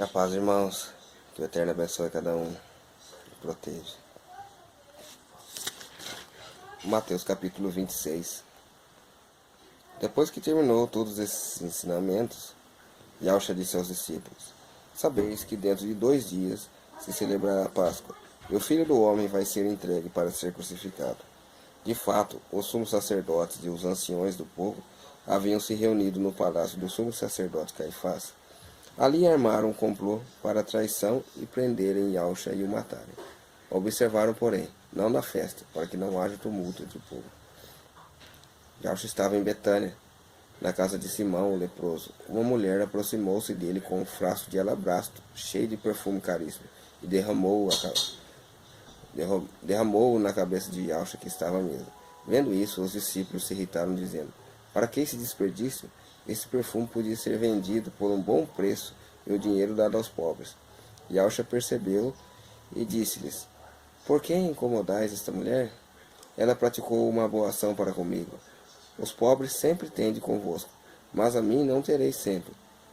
A paz, irmãos, que o Eterno abençoe cada um e proteja. Mateus capítulo 26. Depois que terminou todos esses ensinamentos, Yahshua disse aos discípulos: Sabeis que dentro de 2 dias se celebrará a Páscoa, e o Filho do Homem vai ser entregue para ser crucificado. De fato, os sumos sacerdotes e os anciões do povo haviam se reunido no palácio do sumo sacerdote Caifás. Ali armaram um complô para a traição e prenderem Yahshua e o matarem. Observaram, porém, não na festa, para que não haja tumulto entre o povo. Yahshua estava em Betânia, na casa de Simão, o leproso. Uma mulher aproximou-se dele com um frasco de alabastro, cheio de perfume caríssimo, e derramou-o na cabeça de Yahshua, que estava à mesa. Vendo isso, os discípulos se irritaram, dizendo: Para que esse desperdício? Esse perfume podia ser vendido por um bom preço e o dinheiro dado aos pobres. Yahshua percebeu e disse-lhes: Por que incomodais esta mulher? Ela praticou uma boa ação para comigo. Os pobres sempre tende convosco, mas a mim não tereis sempre.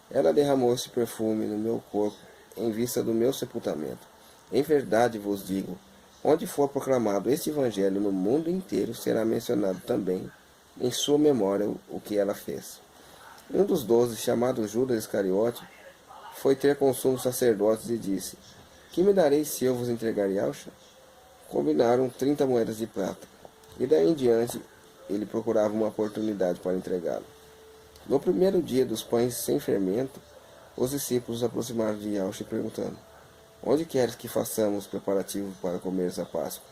Ela derramou esse perfume no meu corpo em vista do meu sepultamento. Em verdade vos digo, onde for proclamado este evangelho no mundo inteiro, será mencionado também em sua memória o que ela fez. Um dos 12, chamado Judas Iscariote, foi ter com os sumos sacerdotes e disse: Que me dareis se eu vos entregar Yahshua? Combinaram 30 moedas de prata, e daí em diante ele procurava uma oportunidade para entregá-lo. No primeiro dia dos pães sem fermento, os discípulos aproximaram de Yahshua perguntando: Onde queres que façamos preparativo para comer a Páscoa?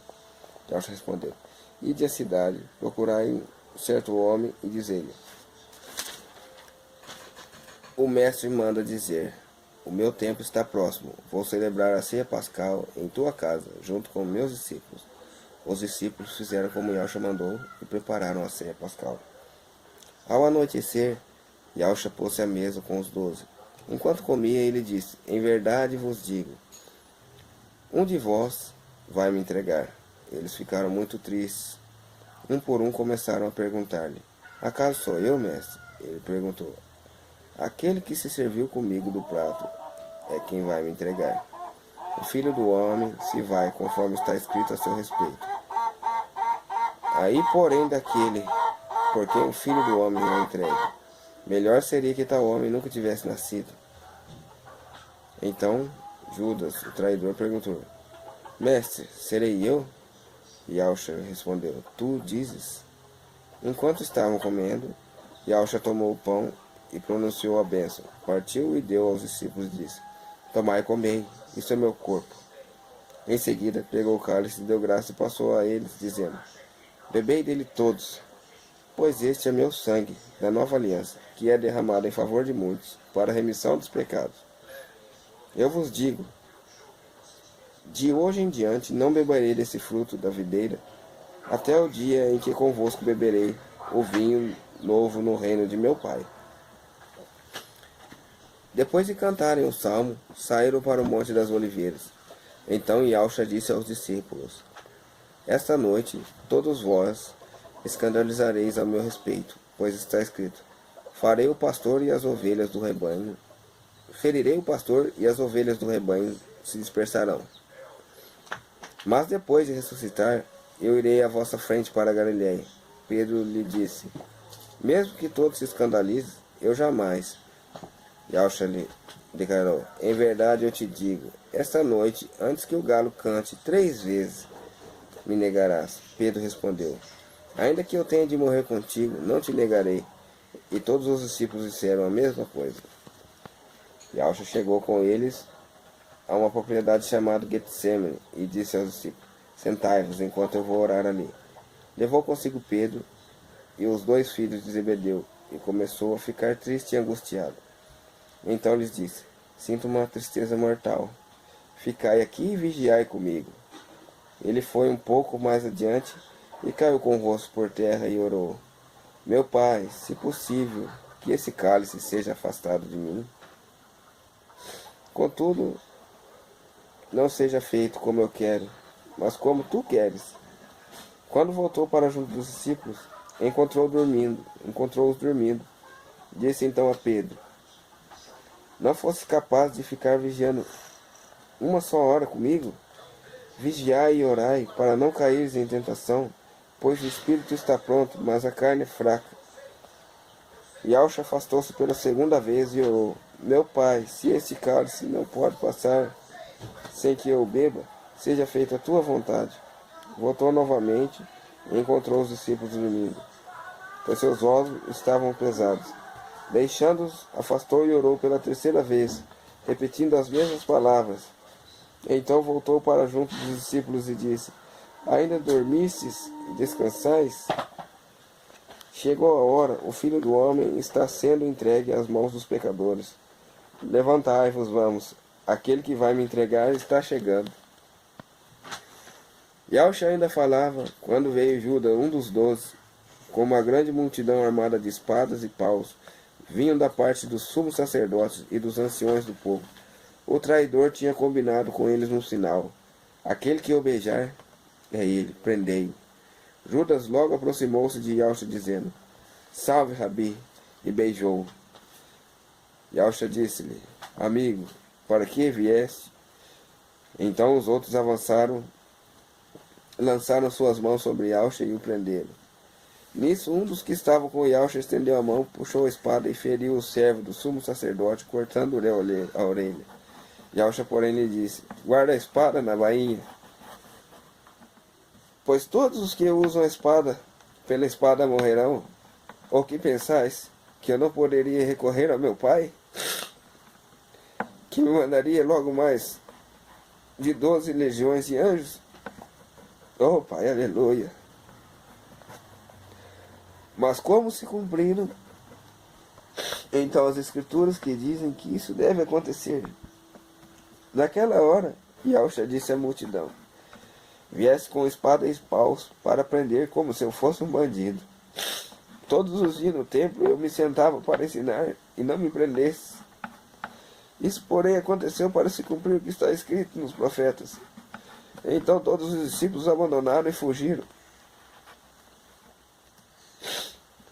Yahshua respondeu: Ide à cidade, procurai um certo homem e dizei-lhe: O mestre manda dizer: O meu tempo está próximo. Vou celebrar a ceia pascal em tua casa, junto com meus discípulos. Os discípulos fizeram como Yahshua mandou e prepararam a ceia pascal. Ao anoitecer, Yahshua pôs-se à mesa com os 12. Enquanto comia, ele disse: Em verdade vos digo, um de vós vai me entregar. Eles ficaram muito tristes. Um por um começaram a perguntar-lhe: Acaso sou eu, mestre? Ele perguntou: Aquele que se serviu comigo do prato é quem vai me entregar. O Filho do Homem se vai, conforme está escrito a seu respeito. Aí, porém, daquele por quem o Filho do Homem é entregue, melhor seria que tal homem nunca tivesse nascido. Então, Judas, o traidor, perguntou: Mestre, serei eu? Yahshua respondeu: Tu dizes. Enquanto estavam comendo, Yahshua tomou o pão e pronunciou a bênção. Partiu e deu aos discípulos e disse: Tomai e comei, isso é meu corpo. Em seguida, pegou o cálice, deu graça e passou a eles, dizendo: Bebei dele todos, pois este é meu sangue, da nova aliança, que é derramado em favor de muitos, para a remissão dos pecados. Eu vos digo, de hoje em diante não beberei desse fruto da videira, até o dia em que convosco beberei o vinho novo no reino de meu Pai. Depois de cantarem o salmo, saíram para o Monte das Oliveiras. Então Yahshua disse aos discípulos: Esta noite todos vós escandalizareis a meu respeito, pois está escrito: Farei o pastor e as ovelhas do rebanho. Ferirei o pastor e as ovelhas do rebanho se dispersarão. Mas depois de ressuscitar, eu irei à vossa frente para a Galiléia. Pedro lhe disse: Mesmo que todos se escandalizem, eu jamais. Yahshua lhe declarou: Em verdade eu te digo, esta noite, antes que o galo cante 3 vezes, me negarás. Pedro respondeu: Ainda que eu tenha de morrer contigo, não te negarei. E todos os discípulos disseram a mesma coisa. Yahshua chegou com eles a uma propriedade chamada Getsemane e disse aos discípulos: Sentai-vos enquanto eu vou orar ali. Levou consigo Pedro e os 2 filhos de Zebedeu e começou a ficar triste e angustiado. Então lhes disse: Sinto uma tristeza mortal. Ficai aqui e vigiai comigo. Ele foi um pouco mais adiante e caiu com o rosto por terra e orou: Meu Pai, se possível, que esse cálice seja afastado de mim. Contudo, não seja feito como eu quero, mas como tu queres. Quando voltou para junto dos discípulos, encontrou-os dormindo. Disse então a Pedro: não fosse capaz de ficar vigiando uma só hora comigo? Vigiai e orai, para não caíres em tentação, pois o espírito está pronto, mas a carne é fraca. Yaush afastou-se pela segunda vez e orou: Meu pai, se este cálice não pode passar sem que eu beba, seja feita a tua vontade. Voltou novamente e encontrou os discípulos dormindo, pois seus olhos estavam pesados. Deixando-os, afastou e orou pela terceira vez, repetindo as mesmas palavras. Então voltou para junto dos discípulos e disse: Ainda dormistes e descansais? Chegou a hora, o Filho do Homem está sendo entregue às mãos dos pecadores. Levantai-vos, vamos, aquele que vai me entregar está chegando. Yaush ainda falava, quando veio Judas, um dos 12, com uma grande multidão armada de espadas e paus, vinham da parte dos sumos sacerdotes e dos anciões do povo. O traidor tinha combinado com eles um sinal: aquele que o beijar é ele, prendei-o. Judas logo aproximou-se de Yaush, dizendo: Salve, Rabi, e beijou-o. Yaush disse-lhe: Amigo, para que vieste? Então os outros avançaram, lançaram suas mãos sobre Yaush e o prenderam. Nisso, um dos que estavam com Yaush estendeu a mão, puxou a espada e feriu o servo do sumo sacerdote, cortando-lhe a orelha. Yaush, porém, lhe disse: Guarda a espada na bainha, pois todos os que usam a espada, pela espada morrerão. Ou que pensais, que eu não poderia recorrer ao meu pai, que me mandaria logo mais de 12 legiões de anjos? Oh, Pai, aleluia! Mas como se cumpriram então as escrituras que dizem que isso deve acontecer? Naquela hora, Yaush disse à multidão: Viesse com espada e paus para prender como se eu fosse um bandido. Todos os dias no templo eu me sentava para ensinar e não me prendesse. Isso, porém, aconteceu para se cumprir o que está escrito nos profetas. Então todos os discípulos abandonaram e fugiram.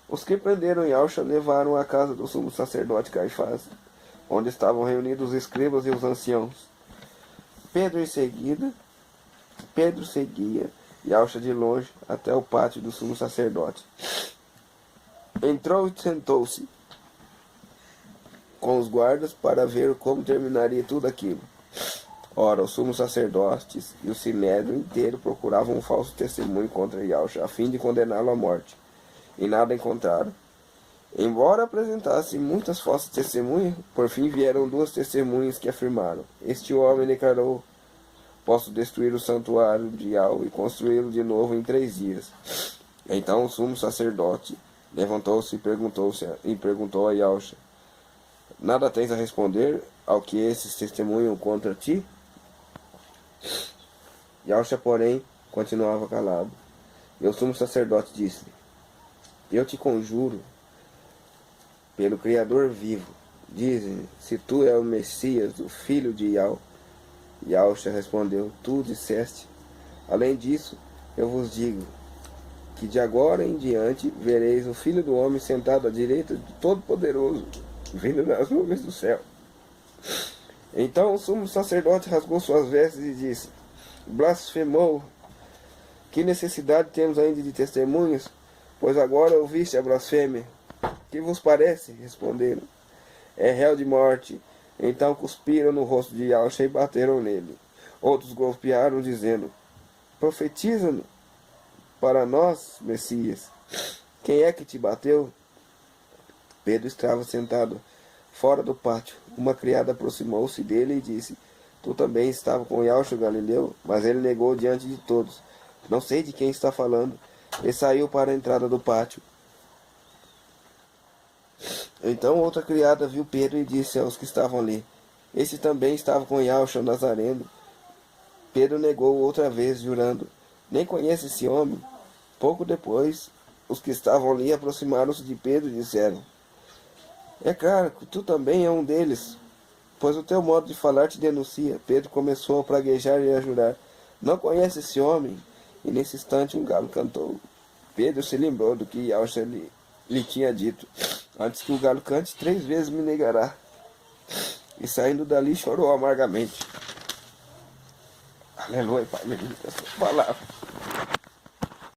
Os que prenderam Yaush levaram à casa do sumo sacerdote Caifás, onde estavam reunidos os escribas e os anciãos. Pedro seguia Yaush de longe até o pátio do sumo sacerdote. Entrou e sentou-se com os guardas para ver como terminaria tudo aquilo. Ora, os sumos sacerdotes e o sinédrio inteiro procuravam um falso testemunho contra Yaush, a fim de condená-lo à morte. E nada encontraram. Embora apresentassem muitas falsas testemunhas, por fim vieram 2 testemunhas que afirmaram: Este homem declarou: Posso destruir o santuário de Yahweh e construí-lo de novo em 3 dias. Então o sumo sacerdote levantou-se e perguntou a Yaush: Nada tens a responder ao que esses testemunham contra ti? Yaush, porém, continuava calado. E o sumo sacerdote disse: Eu te conjuro, pelo Criador vivo, dizem, se tu és o Messias, o filho de Yahweh. Yaush respondeu: Tu disseste. Além disso, eu vos digo que de agora em diante vereis o Filho do Homem sentado à direita de Todo-Poderoso, vindo nas nuvens do céu. Então o sumo sacerdote rasgou suas vestes e disse: Blasfemou! Que necessidade temos ainda de testemunhas? Pois agora ouviste a blasfêmia. Que vos parece? Responderam: É réu de morte. Então cuspiram no rosto de Yaush e bateram nele. Outros golpearam, dizendo: Profetiza-nos para nós, Messias. Quem é que te bateu? Pedro estava sentado fora do pátio. Uma criada aproximou-se dele e disse: Tu também estava com Yaush o Galileu? Mas ele negou diante de todos: Não sei de quem está falando. E saiu para a entrada do pátio. Então outra criada viu Pedro e disse aos que estavam ali: Esse também estava com Yaush o Nazareno. Pedro negou outra vez, jurando: Nem conhece esse homem. Pouco depois, os que estavam ali aproximaram-se de Pedro e disseram: É claro que tu também é um deles, pois o teu modo de falar te denuncia. Pedro começou a praguejar e a jurar: Não conhece esse homem. E nesse instante um galo cantou. Pedro se lembrou do que Yaush lhe tinha dito: Antes que o galo cante, 3 vezes me negará. E saindo dali chorou amargamente. Aleluia, Pai, bendita a sua palavra.